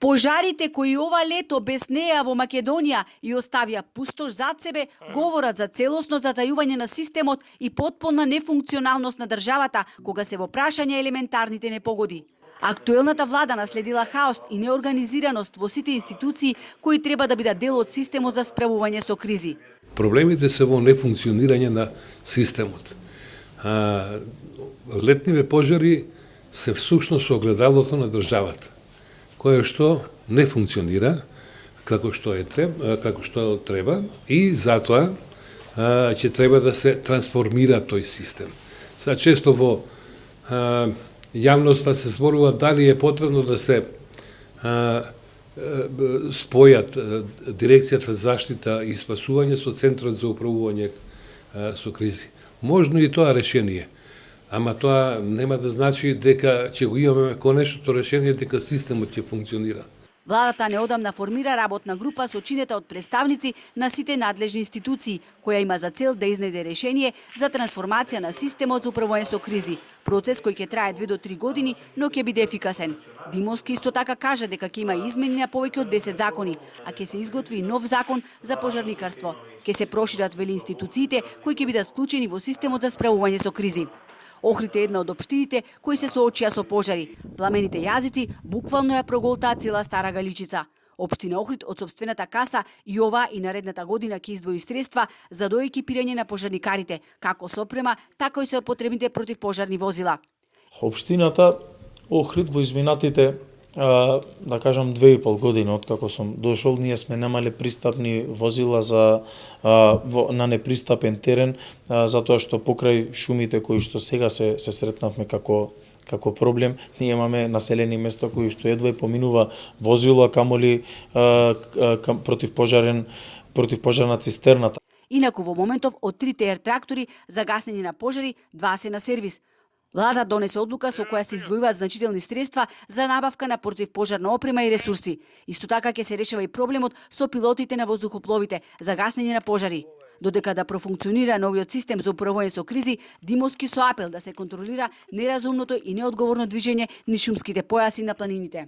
Пожарите кои ова лето беснеа во Македонија и оставија пустош зад себе, говорат за целосно затајување на системот и потполна нефункционалност на државата кога се во прашање елементарните непогоди. Актуелната влада наследила хаос и неорганизираност во сите институции кои треба да бидат дел од системот за справување со кризи. Проблемите се во нефункционирање на системот. Летниве пожари се всушност огледалото на државата, кое што не функционира како што треба и затоа ќе треба да се трансформира тој систем. Сега често во јавноста се зборува дали е потребно да се спојат Дирекцијата за заштита и спасување со Центарот за управување со кризи. Можно и тоа решение, ама тоа нема да значи дека ќе го имаме конечното решение дека системот ќе функционира. Владата неодамна формира работна група со чинета од представници на сите надлежни институции, која има за цел да изнеде решение за трансформација на системот за управување со кризи, процес кој ќе трае 2 до 3 години, но ќе биде ефикасен. Димовски исто така кажа дека ќе има измени на повеќе од 10 закони, а ќе се изготви и нов закон за пожарникарство. Ќе се прошират вели институциите кои ќе бидат вклучени во системот за справување со кризи. Охрид е една од општините кои се соочија со пожари. Пламените јазици буквално ја проголтаа цела Стара Галичица. Општина Охрид од сопствената каса и ова и наредната година ќе издвои средства за доекипирање на пожарникарите, како со опрема, така и со потребните противпожарни возила. Општината Охрид во изминатите да кажам 2,5 години откако сум дошол, ние сме немале пристапни возила на непристапен терен, затоа што покрај шумите кои што сега се сретнавме како проблем, ние имаме населени места кои што едва поминува возила, камоли противпожарна цистерната. Инаку во моментов од 3 ТР трактори за гасење на пожари, 2 се на сервис. Влада донесе одлука со која се издвојуваат значителни средства за набавка на противпожарна опрема и ресурси. Исто така ќе се решава и проблемот со пилотите на воздухопловите за гаснење на пожари. Додека да профункционира новиот систем за управување со кризи, Димовски со апел да се контролира неразумното и неодговорно движење низ шумските појаси на планините.